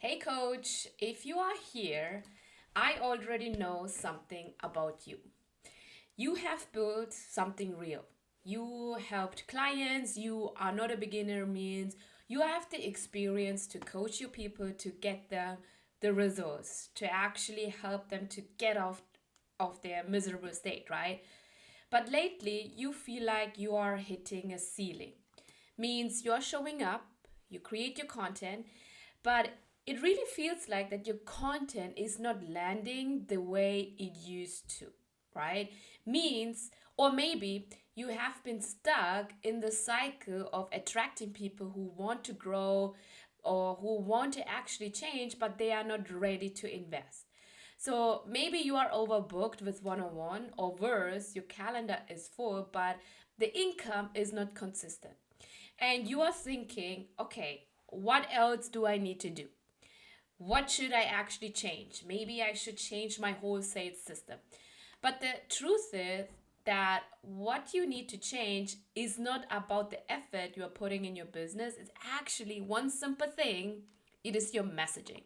Hey, coach, if you are here, I already know something about you. You have built something real. You helped clients, you are not a beginner, means you have the experience to coach your people to get them the results, to actually help them to get off of their miserable state, right? But lately, you feel like you are hitting a ceiling. Means you're showing up, you create your content, but it really feels like that your content is not landing the way it used to, right? Means, or maybe you have been stuck in the cycle of attracting people who want to grow or who want to actually change, but they are not ready to invest. So maybe you are overbooked with one on one, or worse, your calendar is full, but the income is not consistent. And you are thinking, okay, what else do I need to do? What should I actually change? Maybe I should change my whole sales system. But the truth is that what you need to change is not about the effort you are putting in your business. It's actually one simple thing, it is your messaging.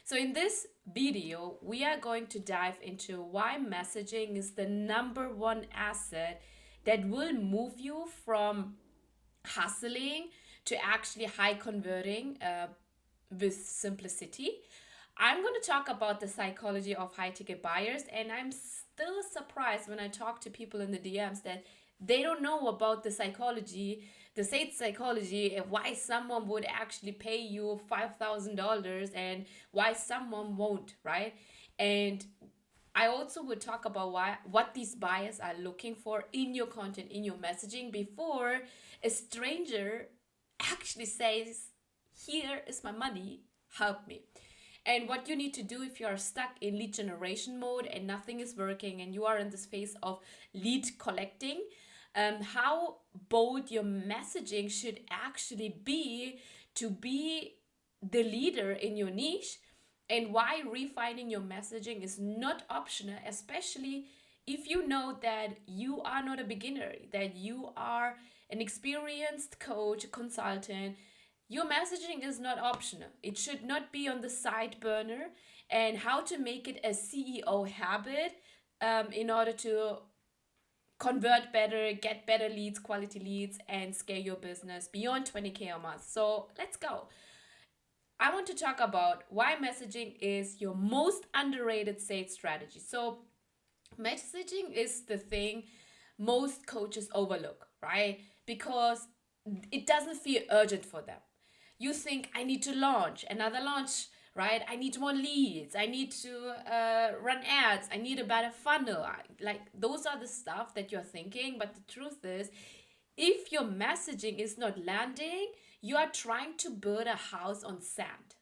So, in this video, we are going to dive into why messaging is the number one asset that will move you from hustling to actually high converting with simplicity. I'm going to talk about the psychology of high ticket buyers, and I'm still surprised when I talk to people in the DMs that they don't know about the psychology, the sales psychology, and why someone would actually pay you $5,000 and why someone won't, right? And I also would talk about what these buyers are looking for in your content, in your messaging before a stranger actually says, "Here is my money, help me." And what you need to do if you are stuck in lead generation mode and nothing is working and you are in this phase of lead collecting, how bold your messaging should actually be to be the leader in your niche, and why refining your messaging is not optional, especially if you know that you are not a beginner, that you are an experienced coach, consultant. Your messaging is not optional. It should not be on the side burner. And how to make it a CEO habit in order to convert better, get better leads, quality leads, and scale your business beyond 20K a month. So let's go. I want to talk about why messaging is your most underrated sales strategy. So, messaging is the thing most coaches overlook, right? Because it doesn't feel urgent for them. You think, I need to launch another launch, right? I need more leads. I need to run ads. I need a better funnel. Like, those are the stuff that you're thinking. But the truth is, if your messaging is not landing, you are trying to build a house on sand.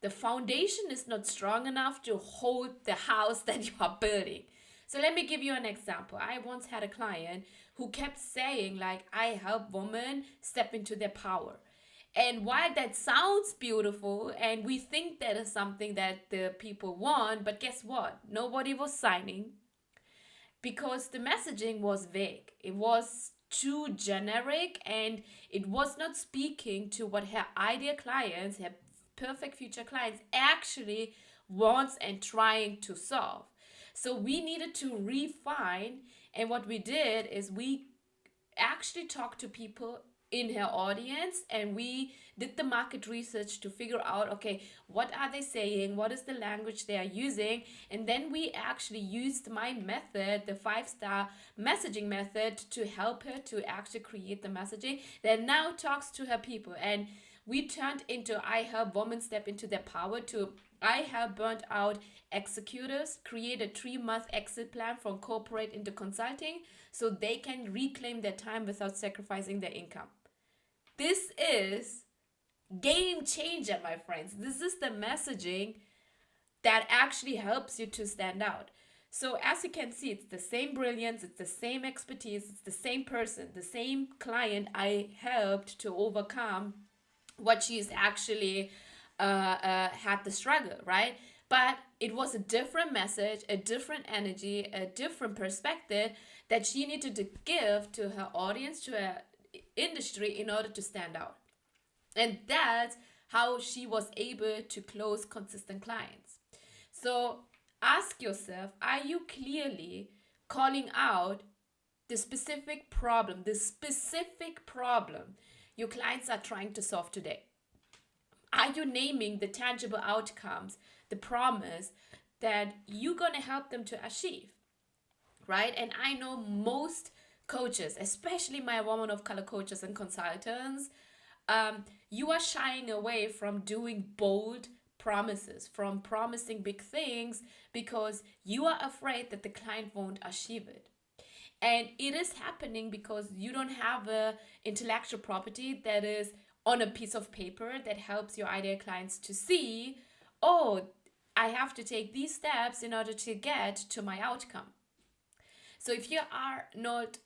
The foundation is not strong enough to hold the house that you are building. So let me give you an example. I once had a client who kept saying, like, I help women step into their power. And while that sounds beautiful and we think that is something that the people want, but guess what? Nobody was signing because the messaging was vague. It was too generic and it was not speaking to what her ideal clients, her perfect future clients actually wants and trying to solve. So we needed to refine, and what we did is we actually talked to people in her audience and we did the market research to figure out, okay, what are they saying, what is the language they are using, and then we actually used my method, the 5-star messaging method, to help her to actually create the messaging that now talks to her people. And we turned into I help women step into their power to I help burnt out executives create a 3-month exit plan from corporate into consulting so they can reclaim their time without sacrificing their income. This is game changer, my friends. This is the messaging that actually helps you to stand out. So as you can see, it's the same brilliance, it's the same expertise, it's the same person, the same client I helped to overcome what she's actually had the struggle, right? But it was a different message, a different energy, a different perspective that she needed to give to her audience, to her industry in order to stand out. And that's how she was able to close consistent clients. So ask yourself, are you clearly calling out the specific problem your clients are trying to solve today? Are you naming the tangible outcomes, the promise that you're going to help them to achieve? Right? And I know most coaches, especially my women of color coaches and consultants, you are shying away from doing bold promises, from promising big things because you are afraid that the client won't achieve it. And it is happening because you don't have a intellectual property that is on a piece of paper that helps your ideal clients to see, oh, I have to take these steps in order to get to my outcome. So if you are not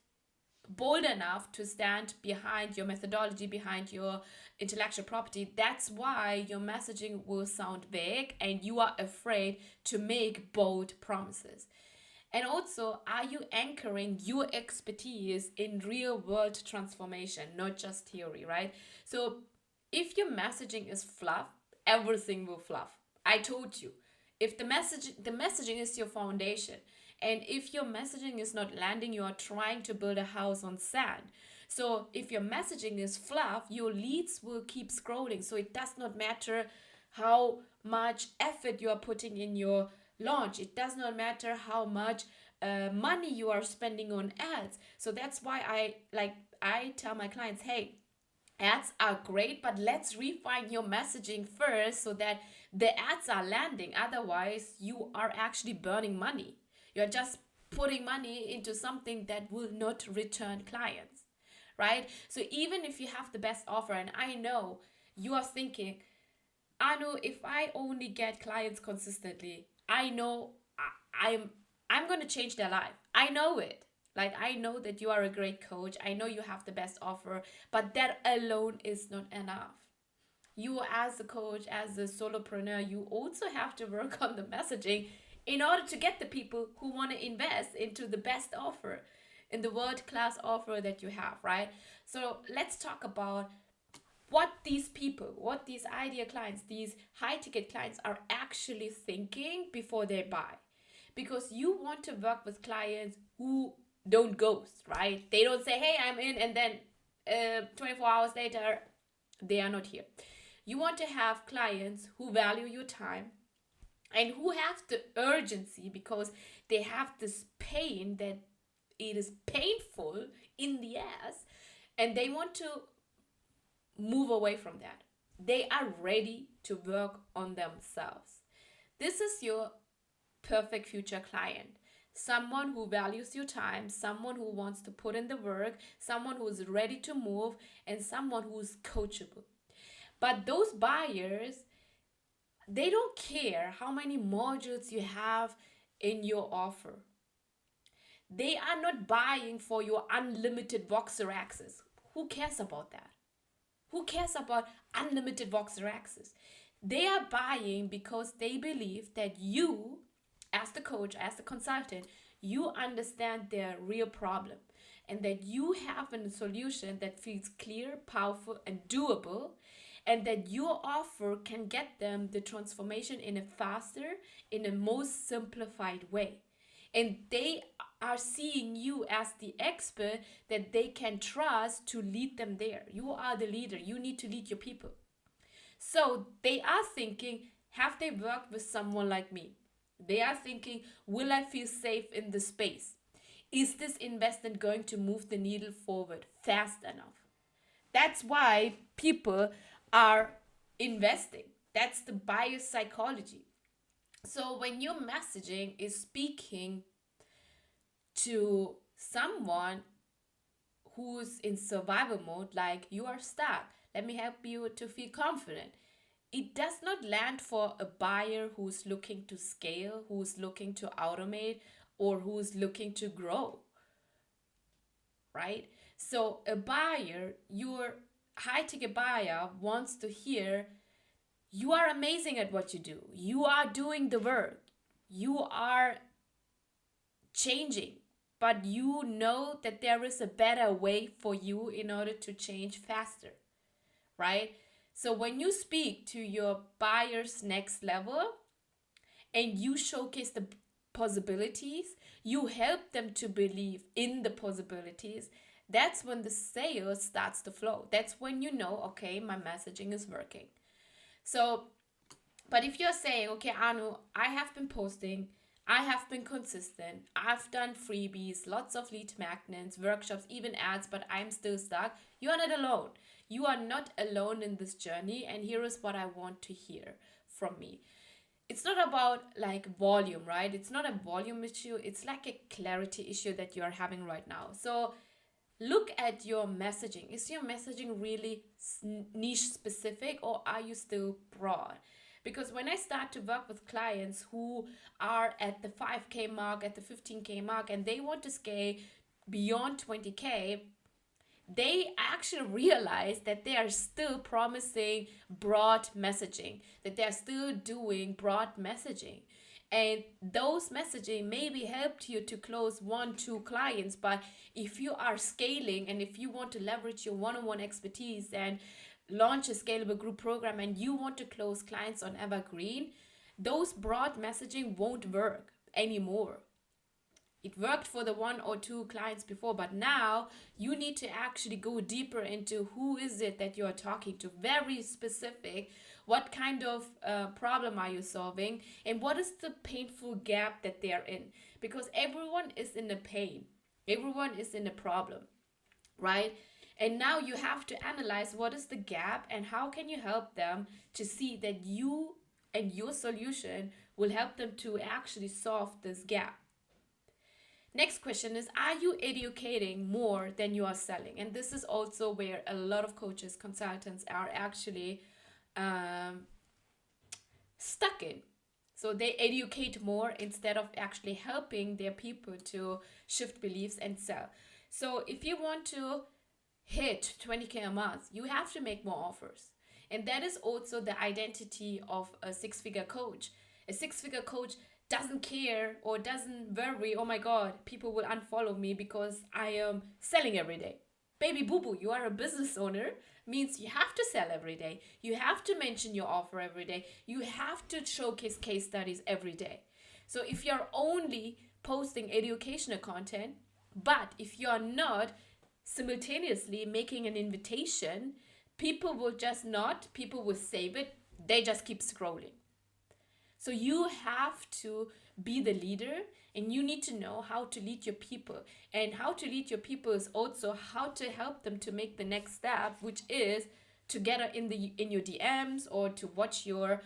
bold enough to stand behind your methodology, behind your intellectual property, that's why your messaging will sound vague and you are afraid to make bold promises. And also, are you anchoring your expertise in real world transformation, not just theory, right? So if your messaging is fluff, everything will fluff. I told you. If the messaging is your foundation, and if your messaging is not landing, you are trying to build a house on sand. So if your messaging is fluff, your leads will keep scrolling. So it does not matter how much effort you are putting in your launch. It does not matter how much money you are spending on ads. So that's why I tell my clients, hey, ads are great, but let's refine your messaging first so that the ads are landing. Otherwise, you are actually burning money. You're just putting money into something that will not return clients, right? So even if you have the best offer, and I know you are thinking, I know if I only get clients consistently, I know I'm going to change their life. I know it. Like, I know that you are a great coach. I know you have the best offer, but that alone is not enough. You, as a coach, as a solopreneur, you also have to work on the messaging in order to get the people who want to invest into the best offer, in the world-class offer that you have, right? So let's talk about what these people, what these ideal clients, these high-ticket clients are actually thinking before they buy. Because you want to work with clients who don't ghost, right? They don't say, hey, I'm in, and then 24 hours later, they are not here. You want to have clients who value your time and who have the urgency because they have this pain that it is painful in the ass, and they want to move away from that. They are ready to work on themselves. This is your perfect future client. Someone who values your time, someone who wants to put in the work, someone who is ready to move, and someone who is coachable. But those buyers, they don't care how many modules you have in your offer. They are not buying for your unlimited Voxer access. Who cares about that? Who cares about unlimited Voxer access? They are buying because they believe that you, as the coach, as the consultant, you understand their real problem and that you have a solution that feels clear, powerful, and doable, and that your offer can get them the transformation in a faster, in a most simplified way. And they are seeing you as the expert that they can trust to lead them there. You are the leader. You need to lead your people. So they are thinking, have they worked with someone like me? They are thinking, will I feel safe in this space? Is this investment going to move the needle forward fast enough? That's why people are investing. That's the buyer psychology. So when your messaging is speaking to someone who's in survival mode, like you are stuck, let me help you to feel confident. It does not land for a buyer who's looking to scale, who's looking to automate, or who's looking to grow, right? So a buyer, your high ticket buyer wants to hear, you are amazing at what you do. You are doing the work. You are changing, but you know that there is a better way for you in order to change faster, right? So when you speak to your buyers next level and you showcase the possibilities, you help them to believe in the possibilities, that's when the sales starts to flow. That's when you know, okay, my messaging is working. So, but if you're saying, okay, Anu, I have been posting, I have been consistent, I've done freebies, lots of lead magnets, workshops, even ads, but I'm still stuck, you are not alone. You are not alone in this journey. And here is what I want to hear from me. It's not about like volume, right? It's not a volume issue. It's like a clarity issue that you are having right now. So look at your messaging. Is your messaging really niche specific, or are you still broad? Because when I start to work with clients who are at the 5K mark, at the 15K mark, and they want to scale beyond 20K, they actually realize that they are still promising broad messaging, that they're still doing broad messaging. And those messaging maybe helped you to close 1-2 clients, but if you are scaling and if you want to leverage your one-on-one expertise and launch a scalable group program and you want to close clients on evergreen, those broad messaging won't work anymore. It worked for the 1 or 2 clients before, but now you need to actually go deeper into who is it that you are talking to, very specific. What kind of problem are you solving, and what is the painful gap that they are in? Because everyone is in a pain, everyone is in a problem, right? And now you have to analyze what is the gap and how can you help them to see that you and your solution will help them to actually solve this gap. Next question is, are you educating more than you are selling? And this is also where a lot of coaches, consultants are actually stuck in. So they educate more instead of actually helping their people to shift beliefs and sell. So if you want to hit 20K a month, you have to make more offers. And that is also the identity of a six-figure coach. A six-figure coach doesn't care or doesn't worry, oh my God, people will unfollow me because I am selling every day. Baby boo-boo, you are a business owner, means you have to sell every day. You have to mention your offer every day. You have to showcase case studies every day. So if you're only posting educational content, but if you're not simultaneously making an invitation, people will save it, they just keep scrolling. So you have to be the leader, and you need to know how to lead your people. And how to lead your people is also how to help them to make the next step, which is to get in your DMs or to watch your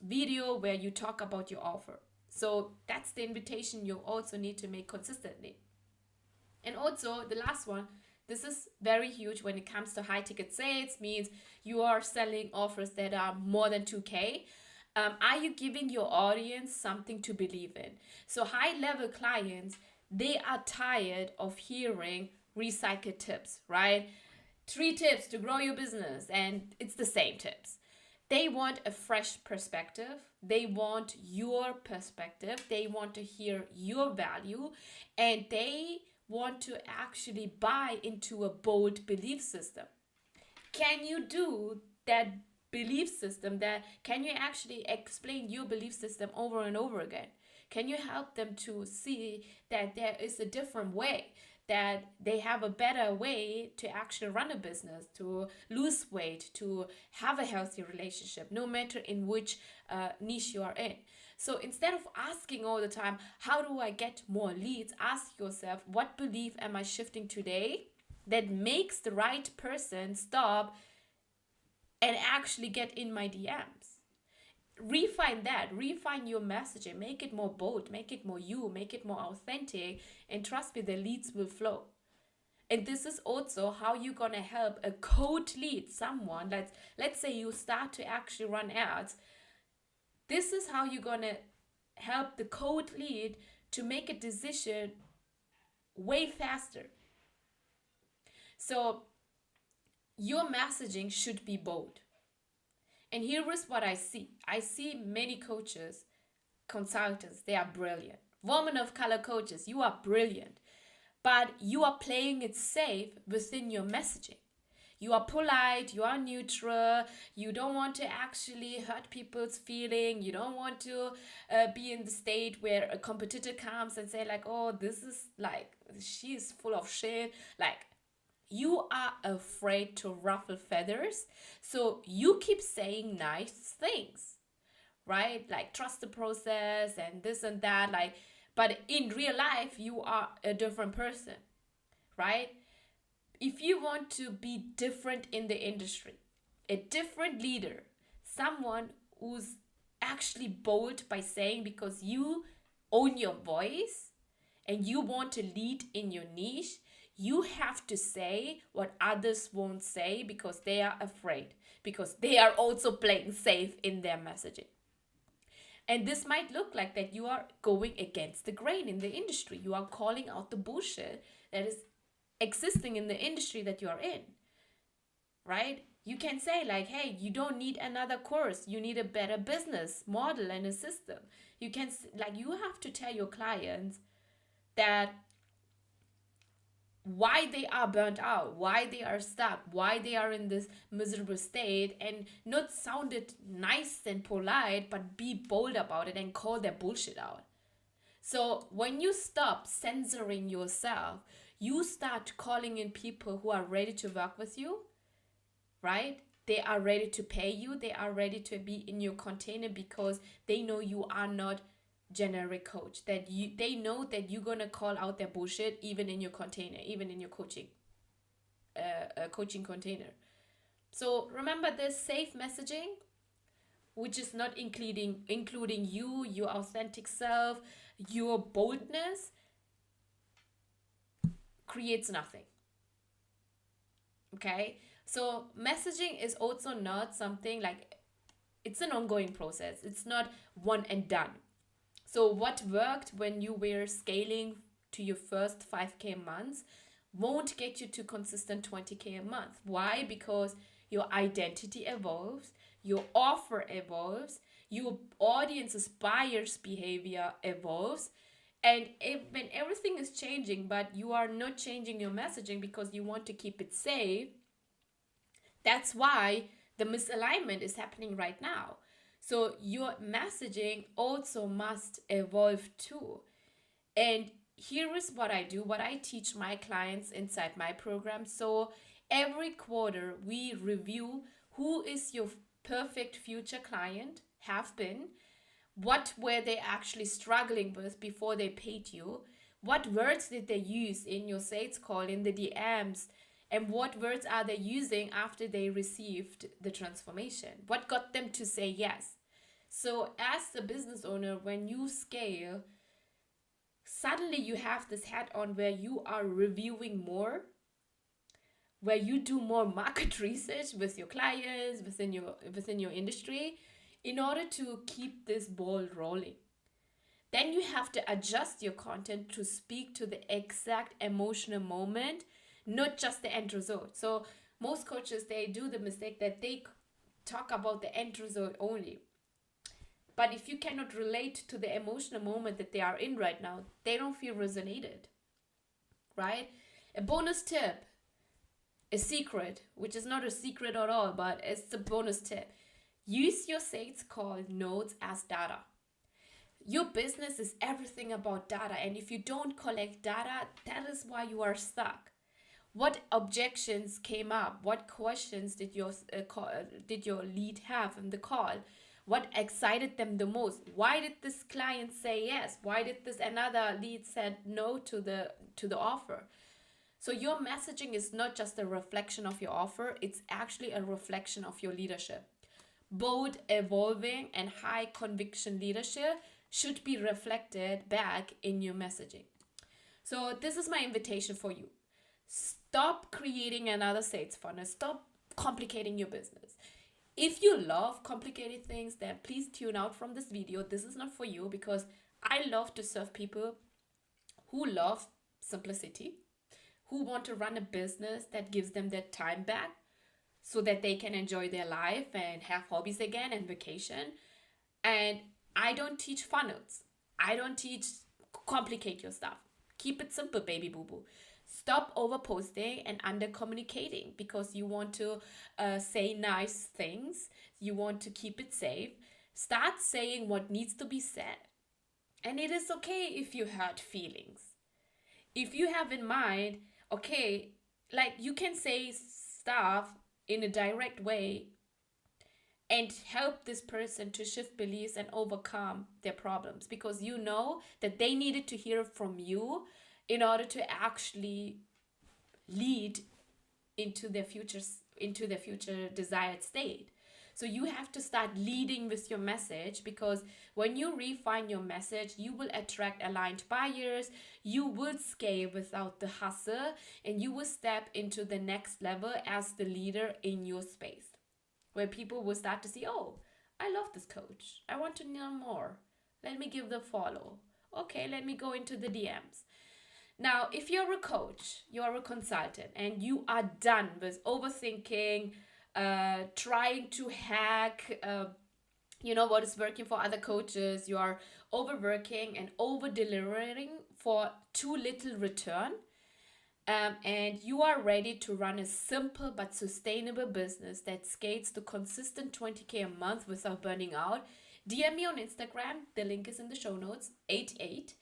video where you talk about your offer. So that's the invitation you also need to make consistently. And also the last one, this is very huge when it comes to high ticket sales, means you are selling offers that are more than 2K. Are you giving your audience something to believe in? So high level clients, they are tired of hearing recycled tips, right? 3 tips to grow your business, and it's the same tips. They want a fresh perspective. They want your perspective. They want to hear your value, and they want to actually buy into a bold belief system. Can you do that belief system? That can you actually explain your belief system over and over again? Can you help them to see that there is a different way, that they have a better way to actually run a business, to lose weight, to have a healthy relationship, no matter in which niche you are in? So instead of asking all the time, how do I get more leads? Ask yourself, what belief am I shifting today that makes the right person stop and actually get in my DMs? Refine your messaging, make it more bold, make it more you, make it more authentic, and trust me, the leads will flow. And this is also how you're gonna help a cold lead, someone that, let's say you start to actually run ads. This is how you're gonna help the cold lead to make a decision way faster. So your messaging should be bold. And here is what I see. I see many coaches, consultants, they are brilliant. Women of color coaches, you are brilliant. But you are playing it safe within your messaging. You are polite, you are neutral, you don't want to actually hurt people's feeling, you don't want to be in the state where a competitor comes and say like, oh, this is like, she's full of shit. Like, you are afraid to ruffle feathers, so you keep saying nice things, right? Like, trust the process and this and that, like, but in real life you are a different person, right? If you want to be different in the industry, a different leader, someone who's actually bold by saying, because you own your voice and you want to lead in your niche, you have to say what others won't say because they are afraid, because they are also playing safe in their messaging. And this might look like that you are going against the grain in the industry. You are calling out the bullshit that is existing in the industry that you are in, right? You can say like, hey, you don't need another course. You need a better business model and a system. You can, like, you have to tell your clients that why they are burnt out, why they are stuck, why they are in this miserable state, and not sound it nice and polite, but be bold about it and call their bullshit out. So when you stop censoring yourself, you start calling in people who are ready to work with you, right? They are ready to pay you. They are ready to be in your container because they know you are not generic coach, that they know that you're gonna call out their bullshit even in your container, even in your coaching container. So remember this safe messaging, which is not including you, your authentic self, your boldness, creates nothing. Okay, so messaging is also not something like, it's an ongoing process. It's not one and done. So what worked when you were scaling to your first 5K months won't get you to consistent 20K a month. Why? Because your identity evolves, your offer evolves, your audience's buyer's behavior evolves. And when everything is changing, but you are not changing your messaging because you want to keep it safe, that's why the misalignment is happening right now. So your messaging also must evolve too. And here is what I do, what I teach my clients inside my program. So every quarter we review who is your perfect future client, have been, what were they actually struggling with before they paid you, what words did they use in your sales call, in the DMs, and what words are they using after they received the transformation? What got them to say yes? So as a business owner, when you scale, suddenly you have this hat on where you are reviewing more, where you do more market research with your clients, within your industry, in order to keep this ball rolling. Then you have to adjust your content to speak to the exact emotional moment, not just the end result. So most coaches, they do the mistake that they talk about the end result only. But if you cannot relate to the emotional moment that they are in right now, they don't feel resonated, right? A bonus tip, a secret, which is not a secret at all, but it's a bonus tip. Use your sales call notes as data. Your business is everything about data, and if you don't collect data, that is why you are stuck. What objections came up? What questions did your lead have in the call? What excited them the most? Why did this client say yes? Why did this another lead said no to the offer? So your messaging is not just a reflection of your offer, it's actually a reflection of your leadership. Bold, evolving, and high conviction leadership should be reflected back in your messaging. So this is my invitation for you. Stop creating another sales funnel. Stop complicating your business. If you love complicated things, then please tune out from this video. This is not for you, because I love to serve people who love simplicity, who want to run a business that gives them their time back so that they can enjoy their life and have hobbies again and vacation. And I don't teach funnels. I don't teach complicate your stuff. Keep it simple, baby boo boo. Stop over posting and under communicating because you want to say nice things. You want to keep it safe. Start saying what needs to be said. And it is okay if you hurt feelings. If you have in mind, okay, like you can say stuff in a direct way and help this person to shift beliefs and overcome their problems because you know that they needed to hear from you in order to actually lead into their future desired state. So you have to start leading with your message because when you refine your message, you will attract aligned buyers, you will scale without the hustle, and you will step into the next level as the leader in your space where people will start to see, oh, I love this coach. I want to know more. Let me give the follow. Okay, let me go into the DMs. Now, if you're a coach, you're a consultant, and you are done with overthinking, trying to hack, what is working for other coaches, you are overworking and over delivering for too little return, and you are ready to run a simple but sustainable business that scales to consistent 20K a month without burning out, DM me on Instagram. The link is in the show notes, 88.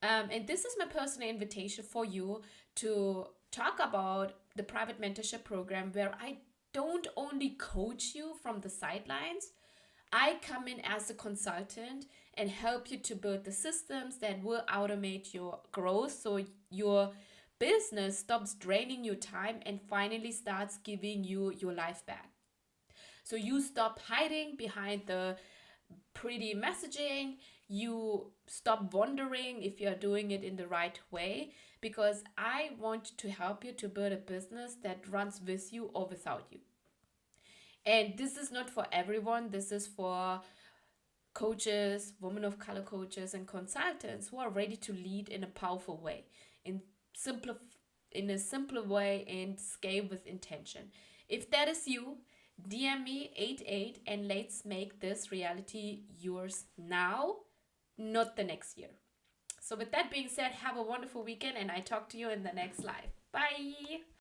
And this is my personal invitation for you to talk about the private mentorship program where I don't only coach you from the sidelines, I come in as a consultant and help you to build the systems that will automate your growth so your business stops draining your time and finally starts giving you your life back. So you stop hiding behind the pretty messaging, you stop wondering if you're doing it in the right way, because I want to help you to build a business that runs with you or without you. And this is not for everyone. This is for coaches, women of color coaches, and consultants who are ready to lead in a powerful way, in simpler, in a simpler way, and scale with intention. If that is you, DM me 88 and let's make this reality yours now, not the next year. So with that being said, have a wonderful weekend and I talk to you in the next live. Bye.